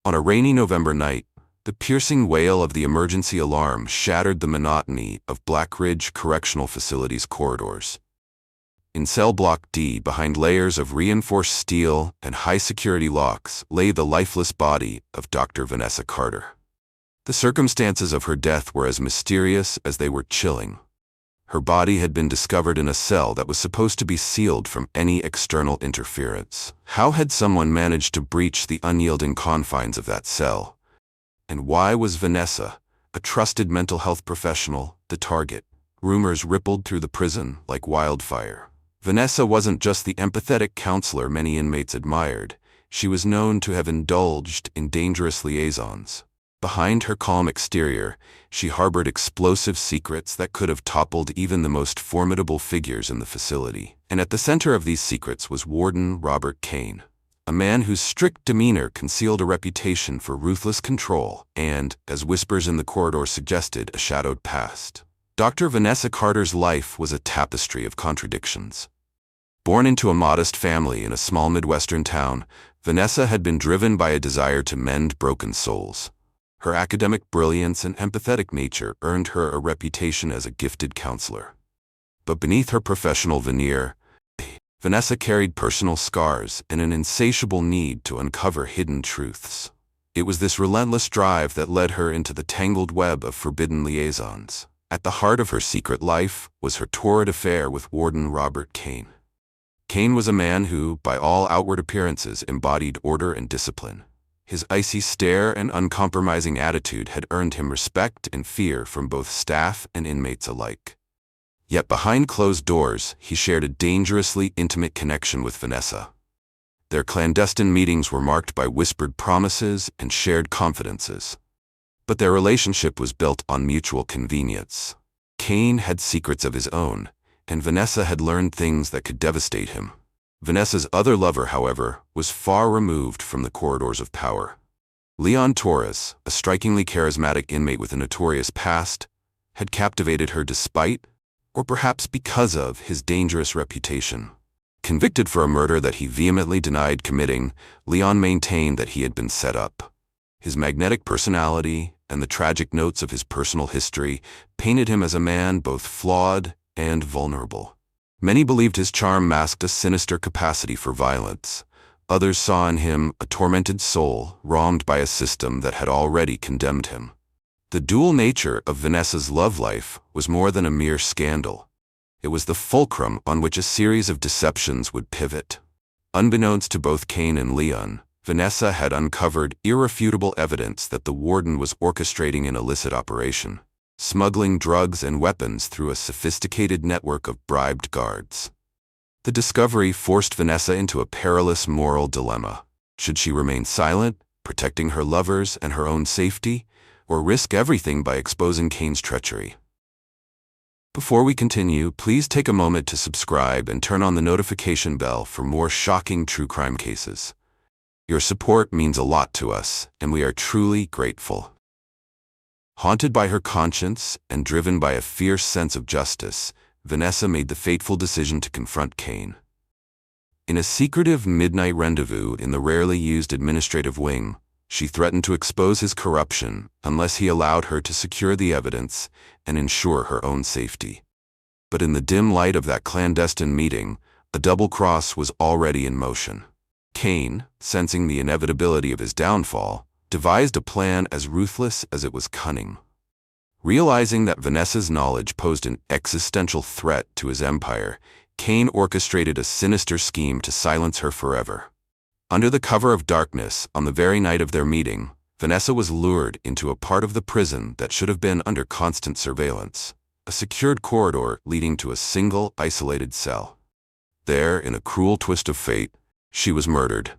On a rainy November night, the piercing wail of the emergency alarm shattered the monotony of Blackridge Correctional Facility's corridors. In cell block D, behind layers of reinforced steel and high-security locks, lay the lifeless body of Dr. Vanessa Carter. The circumstances of her death were as mysterious as they were chilling. Her body had been discovered in a cell that was supposed to be sealed from any external interference. How had someone managed to breach the unyielding confines of that cell? And why was Vanessa, a trusted mental health professional, the target? Rumors rippled through the prison like wildfire. Vanessa wasn't just the empathetic counselor many inmates admired. She was known to have indulged in dangerous liaisons. Behind her calm exterior, she harbored explosive secrets that could have toppled even the most formidable figures in the facility. And at the center of these secrets was Warden Robert Kane, a man whose strict demeanor concealed a reputation for ruthless control and, as whispers in the corridor suggested, a shadowed past. Dr. Vanessa Carter's life was a tapestry of contradictions. Born into a modest family in a small Midwestern town, Vanessa had been driven by a desire to mend broken souls. Her academic brilliance and empathetic nature earned her a reputation as a gifted counselor. But beneath her professional veneer, Vanessa carried personal scars and an insatiable need to uncover hidden truths. It was this relentless drive that led her into the tangled web of forbidden liaisons. At the heart of her secret life was her torrid affair with Warden Robert Kane. Kane was a man who, by all outward appearances, embodied order and discipline. His icy stare and uncompromising attitude had earned him respect and fear from both staff and inmates alike. Yet behind closed doors, he shared a dangerously intimate connection with Vanessa. Their clandestine meetings were marked by whispered promises and shared confidences. But their relationship was built on mutual convenience. Kane had secrets of his own, and Vanessa had learned things that could devastate him. Vanessa's other lover, however, was far removed from the corridors of power. Leon Torres, a strikingly charismatic inmate with a notorious past, had captivated her despite, or perhaps because of, his dangerous reputation. Convicted for a murder that he vehemently denied committing, Leon maintained that he had been set up. His magnetic personality and the tragic notes of his personal history painted him as a man both flawed and vulnerable. Many believed his charm masked a sinister capacity for violence. Others saw in him a tormented soul, wronged by a system that had already condemned him. The dual nature of Vanessa's love life was more than a mere scandal. It was the fulcrum on which a series of deceptions would pivot. Unbeknownst to both Kane and Leon, Vanessa had uncovered irrefutable evidence that the warden was orchestrating an illicit operation, smuggling drugs and weapons through a sophisticated network of bribed guards. The discovery forced Vanessa into a perilous moral dilemma. Should she remain silent, protecting her lovers and her own safety, or risk everything by exposing Kane's treachery? Before we continue, please take a moment to subscribe and turn on the notification bell for more shocking true crime cases. Your support means a lot to us, and we are truly grateful. Haunted by her conscience and driven by a fierce sense of justice, Vanessa made the fateful decision to confront Kane. In a secretive midnight rendezvous in the rarely used administrative wing, she threatened to expose his corruption unless he allowed her to secure the evidence and ensure her own safety. But in the dim light of that clandestine meeting, a double cross was already in motion. Kane, sensing the inevitability of his downfall, devised a plan as ruthless as it was cunning. Realizing that Vanessa's knowledge posed an existential threat to his empire, Kane orchestrated a sinister scheme to silence her forever. Under the cover of darkness, on the very night of their meeting, Vanessa was lured into a part of the prison that should have been under constant surveillance, a secured corridor leading to a single, isolated cell. There, in a cruel twist of fate, she was murdered.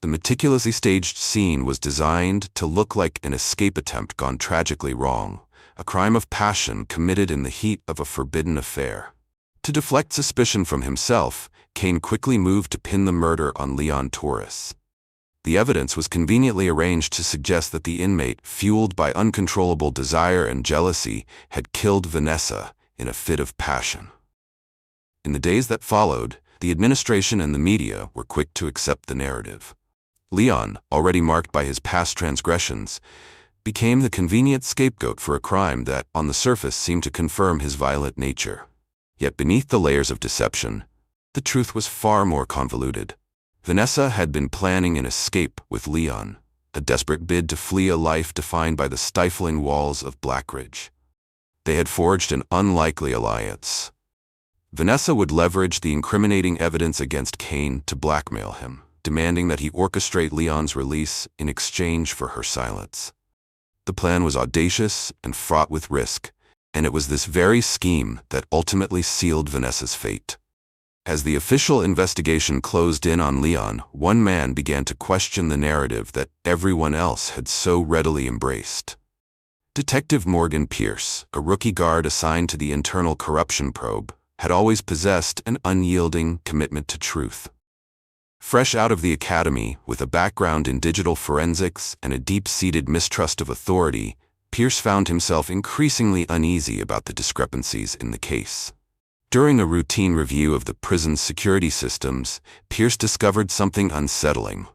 The meticulously staged scene was designed to look like an escape attempt gone tragically wrong, a crime of passion committed in the heat of a forbidden affair. To deflect suspicion from himself, Kane quickly moved to pin the murder on Leon Torres. The evidence was conveniently arranged to suggest that the inmate, fueled by uncontrollable desire and jealousy, had killed Vanessa in a fit of passion. In the days that followed, the administration and the media were quick to accept the narrative. Leon, already marked by his past transgressions, became the convenient scapegoat for a crime that, on the surface, seemed to confirm his violent nature. Yet beneath the layers of deception, the truth was far more convoluted. Vanessa had been planning an escape with Leon, a desperate bid to flee a life defined by the stifling walls of Blackridge. They had forged an unlikely alliance. Vanessa would leverage the incriminating evidence against Kane to blackmail him, demanding that he orchestrate Leon's release in exchange for her silence. The plan was audacious and fraught with risk, and it was this very scheme that ultimately sealed Vanessa's fate. As the official investigation closed in on Leon, one man began to question the narrative that everyone else had so readily embraced. Detective Morgan Pierce, a rookie guard assigned to the internal corruption probe, had always possessed an unyielding commitment to truth. Fresh out of the academy, with a background in digital forensics and a deep-seated mistrust of authority, Pierce found himself increasingly uneasy about the discrepancies in the case. During a routine review of the prison's security systems, Pierce discovered something unsettling.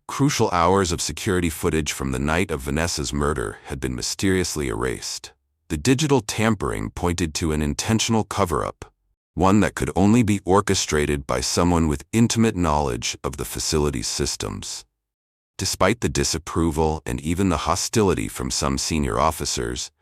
Crucial hours of security footage from the night of Vanessa's murder had been mysteriously erased. The digital tampering pointed to an intentional cover-up, one that could only be orchestrated by someone with intimate knowledge of the facility's systems. Despite the disapproval and even the hostility from some senior officers,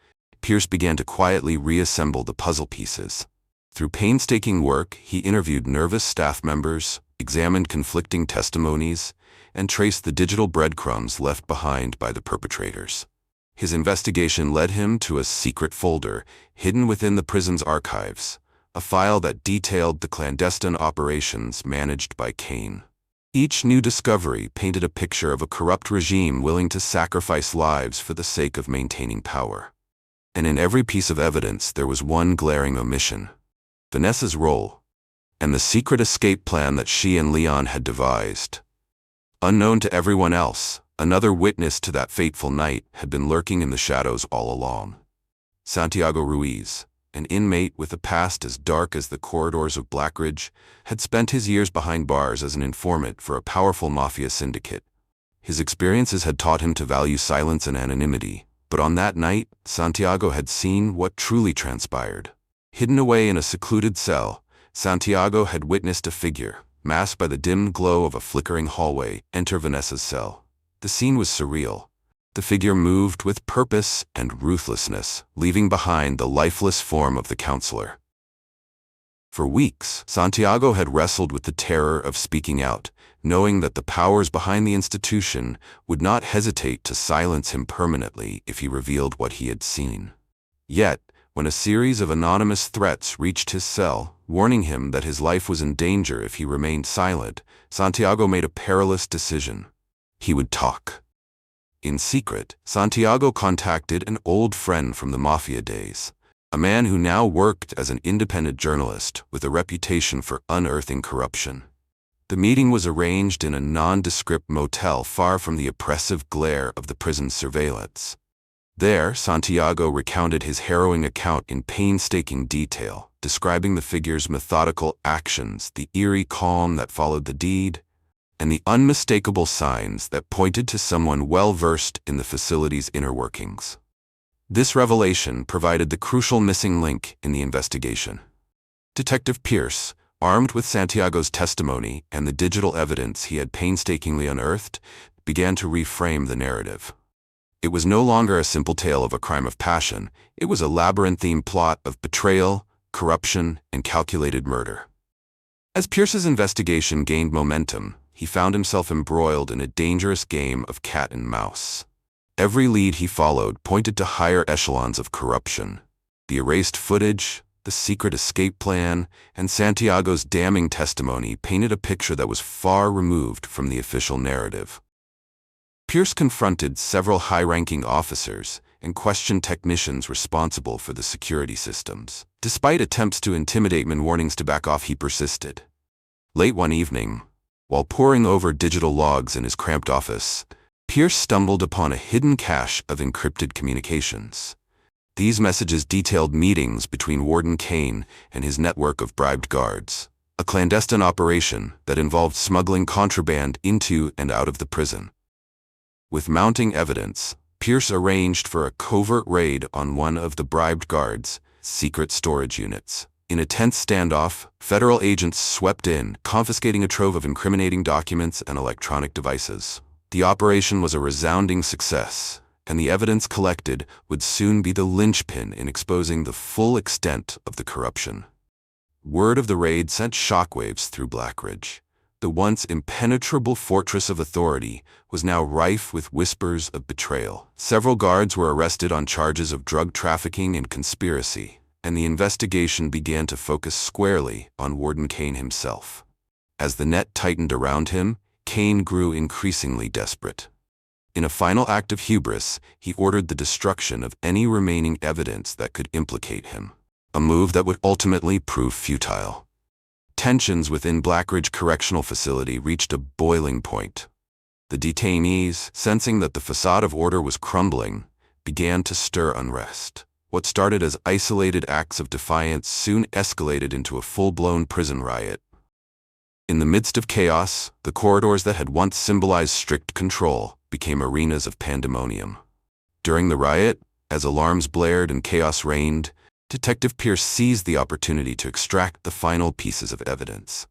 Pierce began to quietly reassemble the puzzle pieces. Through painstaking work, he interviewed nervous staff members, examined conflicting testimonies, and traced the digital breadcrumbs left behind by the perpetrators. His investigation led him to a secret folder hidden within the prison's archives, a file that detailed the clandestine operations managed by Kane. Each new discovery painted a picture of a corrupt regime willing to sacrifice lives for the sake of maintaining power. And in every piece of evidence there was one glaring omission: Vanessa's role, and the secret escape plan that she and Leon had devised. Unknown to everyone else, another witness to that fateful night had been lurking in the shadows all along. Santiago Ruiz, an inmate with a past as dark as the corridors of Blackridge, had spent his years behind bars as an informant for a powerful mafia syndicate. His experiences had taught him to value silence and anonymity, but on that night, Santiago had seen what truly transpired. Hidden away in a secluded cell, Santiago had witnessed a figure, masked by the dim glow of a flickering hallway, enter Vanessa's cell. The scene was surreal. The figure moved with purpose and ruthlessness, leaving behind the lifeless form of the counselor. For weeks, Santiago had wrestled with the terror of speaking out, knowing that the powers behind the institution would not hesitate to silence him permanently if he revealed what he had seen. Yet, when a series of anonymous threats reached his cell, warning him that his life was in danger if he remained silent, Santiago made a perilous decision. He would talk. In secret, Santiago contacted an old friend from the mafia days, a man who now worked as an independent journalist with a reputation for unearthing corruption. The meeting was arranged in a nondescript motel far from the oppressive glare of the prison's surveillance. There, Santiago recounted his harrowing account in painstaking detail, describing the figure's methodical actions, the eerie calm that followed the deed, and the unmistakable signs that pointed to someone well-versed in the facility's inner workings. This revelation provided the crucial missing link in the investigation. Detective Pierce, armed with Santiago's testimony and the digital evidence he had painstakingly unearthed, began to reframe the narrative. It was no longer a simple tale of a crime of passion. It was a labyrinthine plot of betrayal, corruption, and calculated murder. As Pierce's investigation gained momentum, he found himself embroiled in a dangerous game of cat and mouse. Every lead he followed pointed to higher echelons of corruption. The erased footage, the secret escape plan, and Santiago's damning testimony painted a picture that was far removed from the official narrative. Pierce confronted several high-ranking officers and questioned technicians responsible for the security systems. Despite attempts to intimidate and warnings to back off, he persisted. Late one evening, while poring over digital logs in his cramped office, Pierce stumbled upon a hidden cache of encrypted communications. These messages detailed meetings between Warden Kane and his network of bribed guards, a clandestine operation that involved smuggling contraband into and out of the prison. With mounting evidence, Pierce arranged for a covert raid on one of the bribed guards' secret storage units. In a tense standoff, federal agents swept in, confiscating a trove of incriminating documents and electronic devices. The operation was a resounding success, and the evidence collected would soon be the linchpin in exposing the full extent of the corruption. Word of the raid sent shockwaves through Blackridge. The once impenetrable fortress of authority was now rife with whispers of betrayal. Several guards were arrested on charges of drug trafficking and conspiracy, and the investigation began to focus squarely on Warden Kane himself. As the net tightened around him, Kane grew increasingly desperate. In a final act of hubris, he ordered the destruction of any remaining evidence that could implicate him, a move that would ultimately prove futile. Tensions within Blackridge Correctional Facility reached a boiling point. The detainees, sensing that the facade of order was crumbling, began to stir unrest. What started as isolated acts of defiance soon escalated into a full-blown prison riot. In the midst of chaos, the corridors that had once symbolized strict control became arenas of pandemonium. During the riot, as alarms blared and chaos reigned, Detective Pierce seized the opportunity to extract the final pieces of evidence.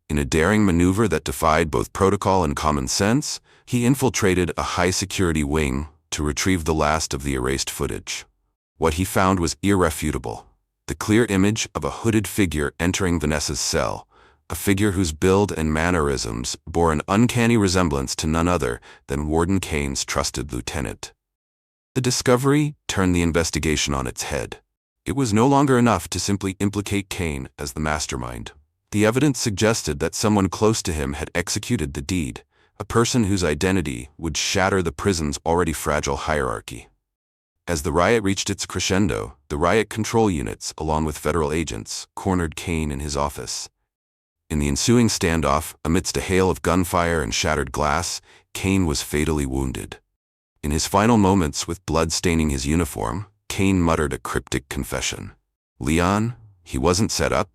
In a daring maneuver that defied both protocol and common sense, he infiltrated a high-security wing to retrieve the last of the erased footage. What he found was irrefutable: the clear image of a hooded figure entering Vanessa's cell, a figure whose build and mannerisms bore an uncanny resemblance to none other than Warden Kane's trusted lieutenant. The discovery turned the investigation on its head. It was no longer enough to simply implicate Kane as the mastermind. The evidence suggested that someone close to him had executed the deed, a person whose identity would shatter the prison's already fragile hierarchy. As the riot reached its crescendo, the riot control units, along with federal agents, cornered Kane in his office. In the ensuing standoff, amidst a hail of gunfire and shattered glass, Kane was fatally wounded. In his final moments, with blood staining his uniform, Kane muttered a cryptic confession. Leon, he wasn't set up.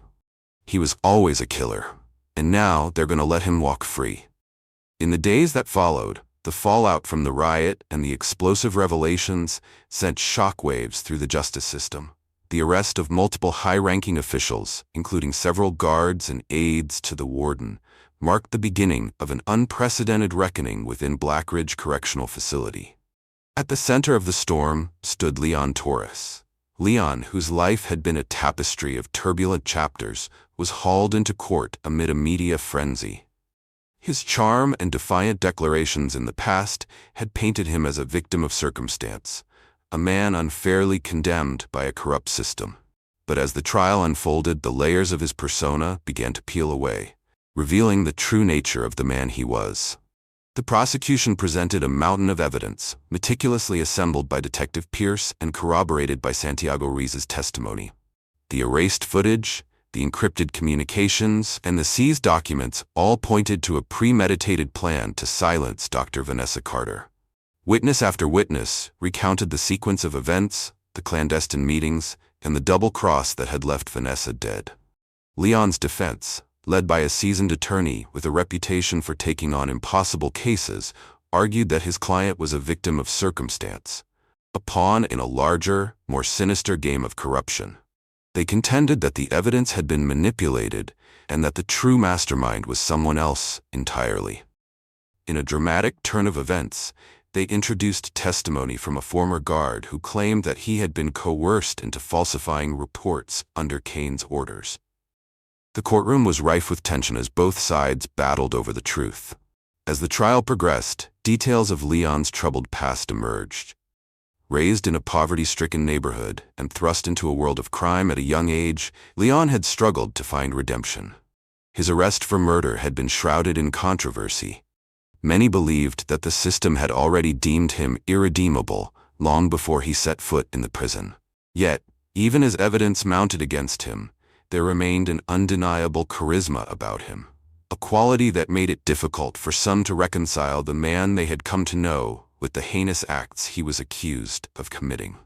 He was always a killer. And now they're gonna let him walk free. In the days that followed, the fallout from the riot and the explosive revelations sent shockwaves through the justice system. The arrest of multiple high-ranking officials, including several guards and aides to the warden, marked the beginning of an unprecedented reckoning within Blackridge Correctional Facility. At the center of the storm stood Leon Torres. Leon, whose life had been a tapestry of turbulent chapters, was hauled into court amid a media frenzy. His charm and defiant declarations in the past had painted him as a victim of circumstance, a man unfairly condemned by a corrupt system. But as the trial unfolded, the layers of his persona began to peel away, revealing the true nature of the man he was. The prosecution presented a mountain of evidence, meticulously assembled by Detective Pierce and corroborated by Santiago Ruiz's testimony. The erased footage, the encrypted communications, and the seized documents all pointed to a premeditated plan to silence Dr. Vanessa Carter. Witness after witness recounted the sequence of events, the clandestine meetings, and the double cross that had left Vanessa dead. Leon's defense, led by a seasoned attorney with a reputation for taking on impossible cases, argued that his client was a victim of circumstance, a pawn in a larger, more sinister game of corruption. They contended that the evidence had been manipulated and that the true mastermind was someone else entirely. In a dramatic turn of events, they introduced testimony from a former guard who claimed that he had been coerced into falsifying reports under Kane's orders. The courtroom was rife with tension as both sides battled over the truth. As the trial progressed, details of Leon's troubled past emerged. Raised in a poverty-stricken neighborhood and thrust into a world of crime at a young age, Leon had struggled to find redemption. His arrest for murder had been shrouded in controversy. Many believed that the system had already deemed him irredeemable long before he set foot in the prison. Yet, even as evidence mounted against him, there remained an undeniable charisma about him, a quality that made it difficult for some to reconcile the man they had come to know with the heinous acts he was accused of committing.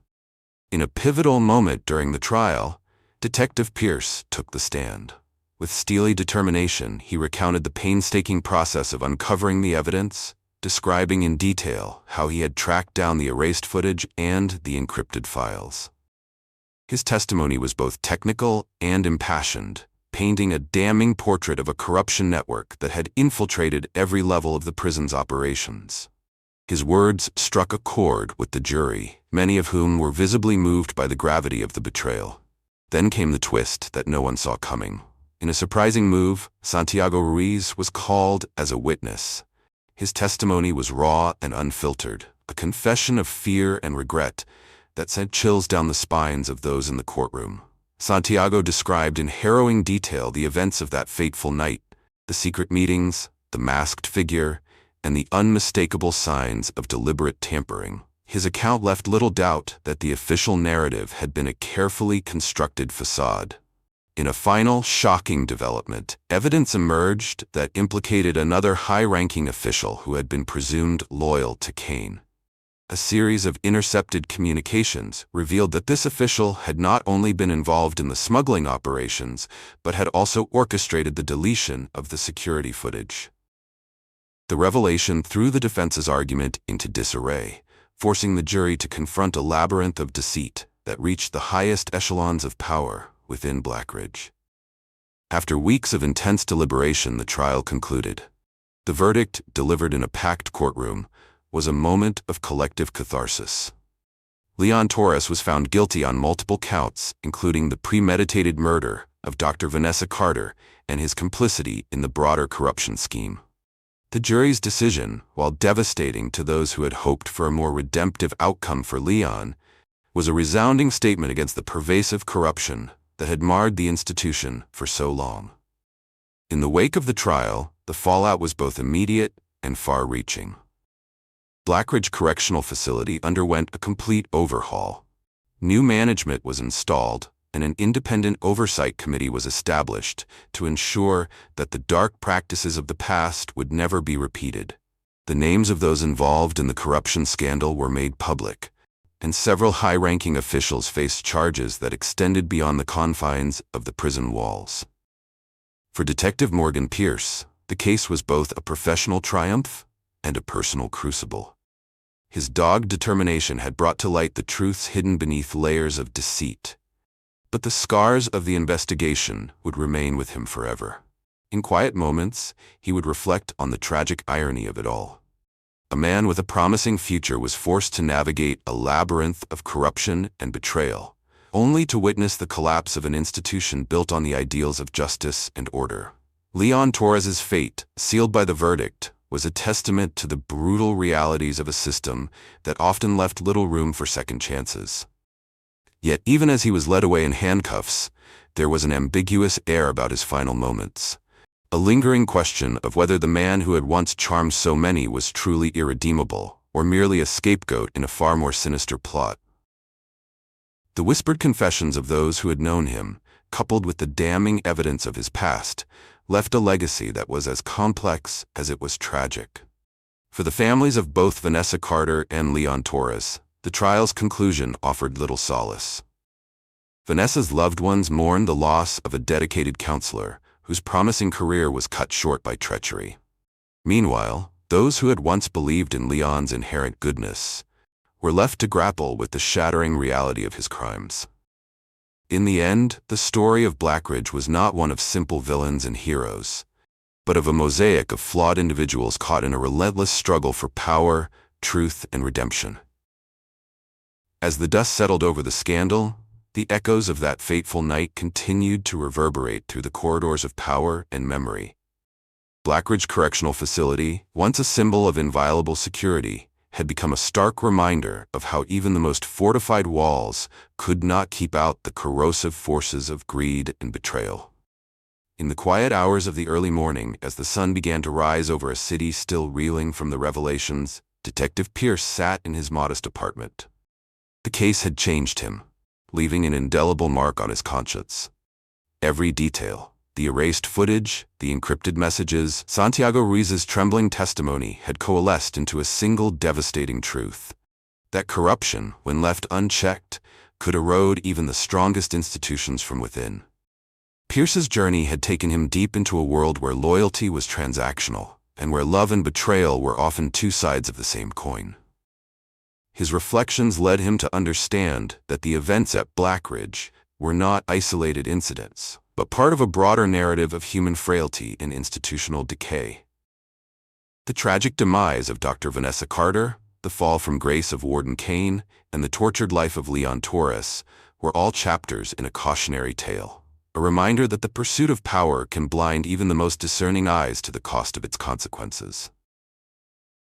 In a pivotal moment during the trial, Detective Pierce took the stand. With steely determination, he recounted the painstaking process of uncovering the evidence, describing in detail how he had tracked down the erased footage and the encrypted files. His testimony was both technical and impassioned, painting a damning portrait of a corruption network that had infiltrated every level of the prison's operations. His words struck a chord with the jury, many of whom were visibly moved by the gravity of the betrayal. Then came the twist that no one saw coming. In a surprising move, Santiago Ruiz was called as a witness. His testimony was raw and unfiltered, a confession of fear and regret that sent chills down the spines of those in the courtroom. Santiago described in harrowing detail the events of that fateful night, the secret meetings, the masked figure, and the unmistakable signs of deliberate tampering. His account left little doubt that the official narrative had been a carefully constructed facade. In a final, shocking development, evidence emerged that implicated another high-ranking official who had been presumed loyal to Kane. A series of intercepted communications revealed that this official had not only been involved in the smuggling operations, but had also orchestrated the deletion of the security footage. The revelation threw the defense's argument into disarray, forcing the jury to confront a labyrinth of deceit that reached the highest echelons of power within Blackridge. After weeks of intense deliberation, the trial concluded. The verdict, delivered in a packed courtroom, was a moment of collective catharsis. Leon Torres was found guilty on multiple counts, including the premeditated murder of Dr. Vanessa Carter and his complicity in the broader corruption scheme. The jury's decision, while devastating to those who had hoped for a more redemptive outcome for Leon, was a resounding statement against the pervasive corruption that had marred the institution for so long. In the wake of the trial, the fallout was both immediate and far-reaching. Blackridge Correctional Facility underwent a complete overhaul. New management was installed, and an independent oversight committee was established to ensure that the dark practices of the past would never be repeated. The names of those involved in the corruption scandal were made public, and several high-ranking officials faced charges that extended beyond the confines of the prison walls. For Detective Morgan Pierce, the case was both a professional triumph and a personal crucible. His dogged determination had brought to light the truths hidden beneath layers of deceit. But the scars of the investigation would remain with him forever. In quiet moments, he would reflect on the tragic irony of it all. A man with a promising future was forced to navigate a labyrinth of corruption and betrayal, only to witness the collapse of an institution built on the ideals of justice and order. Leon Torres's fate, sealed by the verdict, was a testament to the brutal realities of a system that often left little room for second chances. Yet even as he was led away in handcuffs, there was an ambiguous air about his final moments. A lingering question of whether the man who had once charmed so many was truly irredeemable, or merely a scapegoat in a far more sinister plot. The whispered confessions of those who had known him, coupled with the damning evidence of his past, left a legacy that was as complex as it was tragic. For the families of both Vanessa Carter and Leon Torres, the trial's conclusion offered little solace. Vanessa's loved ones mourned the loss of a dedicated counselor whose promising career was cut short by treachery. Meanwhile, those who had once believed in Leon's inherent goodness were left to grapple with the shattering reality of his crimes. In the end, the story of Blackridge was not one of simple villains and heroes, but of a mosaic of flawed individuals caught in a relentless struggle for power, truth, and redemption. As the dust settled over the scandal, the echoes of that fateful night continued to reverberate through the corridors of power and memory. Blackridge Correctional Facility, once a symbol of inviolable security, had become a stark reminder of how even the most fortified walls could not keep out the corrosive forces of greed and betrayal. In the quiet hours of the early morning, as the sun began to rise over a city still reeling from the revelations, Detective Pierce sat in his modest apartment. The case had changed him, leaving an indelible mark on his conscience. Every detail, the erased footage, the encrypted messages, Santiago Ruiz's trembling testimony had coalesced into a single devastating truth: that corruption, when left unchecked, could erode even the strongest institutions from within. Pierce's journey had taken him deep into a world where loyalty was transactional, and where love and betrayal were often two sides of the same coin. His reflections led him to understand that the events at Blackridge were not isolated incidents, but part of a broader narrative of human frailty and institutional decay. The tragic demise of Dr. Vanessa Carter, the fall from grace of Warden Kane, and the tortured life of Leon Torres were all chapters in a cautionary tale, a reminder that the pursuit of power can blind even the most discerning eyes to the cost of its consequences.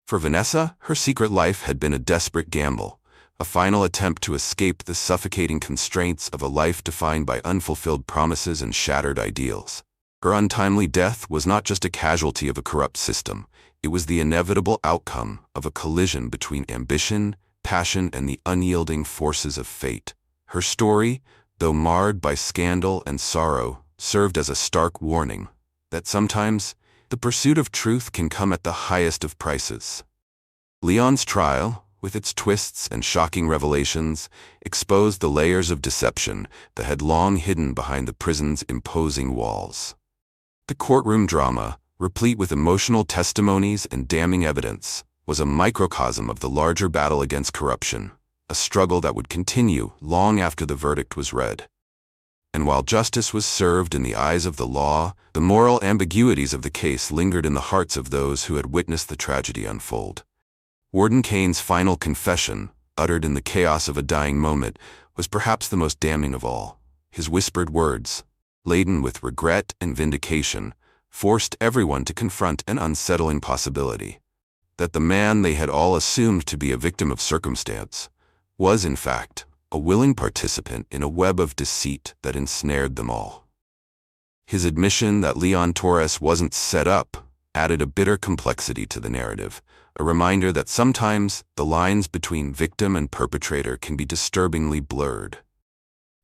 For Vanessa, her secret life had been a desperate gamble, a final attempt to escape the suffocating constraints of a life defined by unfulfilled promises and shattered ideals. Her untimely death was not just a casualty of a corrupt system, it was the inevitable outcome of a collision between ambition, passion, and the unyielding forces of fate. Her story, though marred by scandal and sorrow, served as a stark warning that sometimes the pursuit of truth can come at the highest of prices. Leon's trial, with its twists and shocking revelations, exposed the layers of deception that had long hidden behind the prison's imposing walls. The courtroom drama, replete with emotional testimonies and damning evidence, was a microcosm of the larger battle against corruption, a struggle that would continue long after the verdict was read. And while justice was served in the eyes of the law, the moral ambiguities of the case lingered in the hearts of those who had witnessed the tragedy unfold. Warden Kane's final confession, uttered in the chaos of a dying moment, was perhaps the most damning of all. His whispered words, laden with regret and vindication, forced everyone to confront an unsettling possibility: that the man they had all assumed to be a victim of circumstance was, in fact, a willing participant in a web of deceit that ensnared them all. His admission that Leon Torres wasn't set up added a bitter complexity to the narrative, a reminder that sometimes the lines between victim and perpetrator can be disturbingly blurred.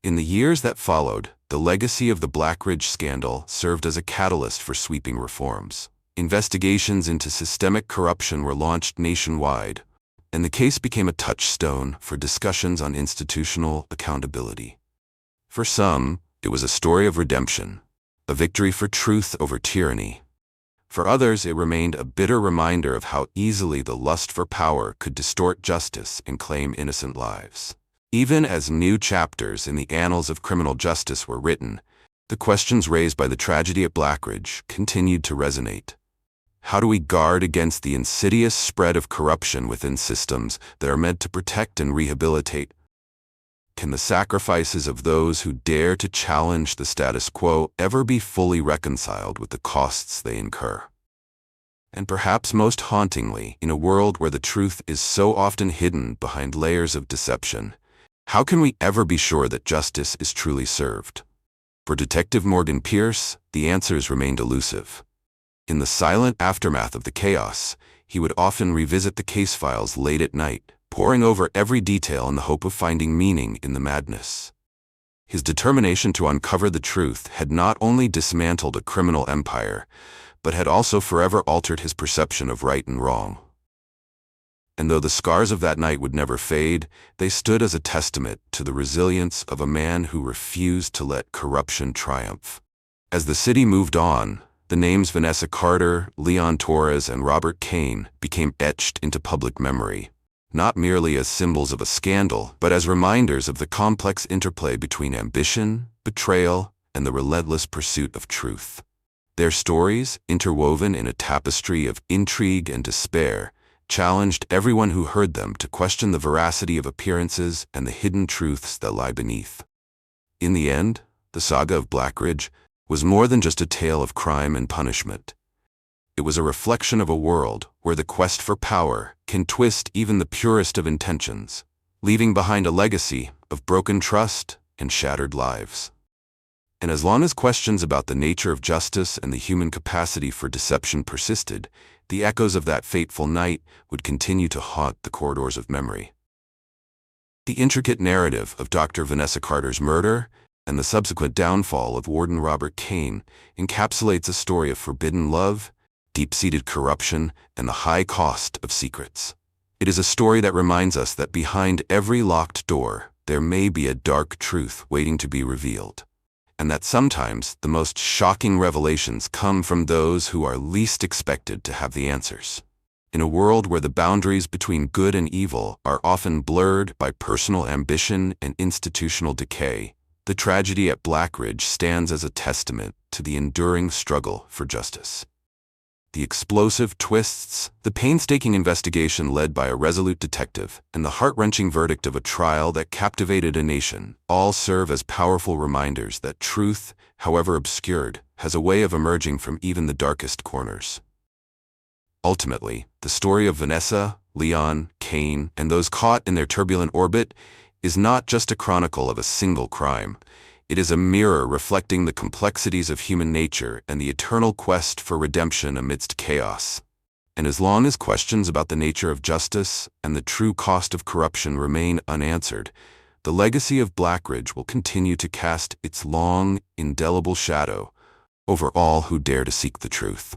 In the years that followed, the legacy of the Blackridge scandal served as a catalyst for sweeping reforms. Investigations into systemic corruption were launched nationwide, and the case became a touchstone for discussions on institutional accountability. For some, it was a story of redemption, a victory for truth over tyranny. For others, it remained a bitter reminder of how easily the lust for power could distort justice and claim innocent lives. Even as new chapters in the annals of criminal justice were written, the questions raised by the tragedy at Blackridge continued to resonate. How do we guard against the insidious spread of corruption within systems that are meant to protect and rehabilitate? Can the sacrifices of those who dare to challenge the status quo ever be fully reconciled with the costs they incur? And perhaps most hauntingly, in a world where the truth is so often hidden behind layers of deception, how can we ever be sure that justice is truly served? For Detective Morgan Pierce, the answers remained elusive. In the silent aftermath of the chaos, he would often revisit the case files late at night, poring over every detail in the hope of finding meaning in the madness. His determination to uncover the truth had not only dismantled a criminal empire, but had also forever altered his perception of right and wrong. And though the scars of that night would never fade, they stood as a testament to the resilience of a man who refused to let corruption triumph. As the city moved on, the names Vanessa Carter, Leon Torres, and Robert Kane became etched into public memory, not merely as symbols of a scandal, but as reminders of the complex interplay between ambition, betrayal, and the relentless pursuit of truth. Their stories, interwoven in a tapestry of intrigue and despair, challenged everyone who heard them to question the veracity of appearances and the hidden truths that lie beneath. In the end, the saga of Blackridge was more than just a tale of crime and punishment. It was a reflection of a world where the quest for power can twist even the purest of intentions, leaving behind a legacy of broken trust and shattered lives. And as long as questions about the nature of justice and the human capacity for deception persisted, the echoes of that fateful night would continue to haunt the corridors of memory. The intricate narrative of Dr. Vanessa Carter's murder and the subsequent downfall of Warden Robert Kane encapsulates a story of forbidden love, deep-seated corruption, and the high cost of secrets. It is a story that reminds us that behind every locked door, there may be a dark truth waiting to be revealed. and that sometimes the most shocking revelations come from those who are least expected to have the answers. In a world where the boundaries between good and evil are often blurred by personal ambition and institutional decay, the tragedy at Blackridge stands as a testament to the enduring struggle for justice. The explosive twists, the painstaking investigation led by a resolute detective, and the heart-wrenching verdict of a trial that captivated a nation all serve as powerful reminders that truth, however obscured, has a way of emerging from even the darkest corners. Ultimately, the story of Vanessa, Leon, Kane, and those caught in their turbulent orbit is not just a chronicle of a single crime. It is a mirror reflecting the complexities of human nature and the eternal quest for redemption amidst chaos. And as long as questions about the nature of justice and the true cost of corruption remain unanswered, the legacy of Blackridge will continue to cast its long, indelible shadow over all who dare to seek the truth.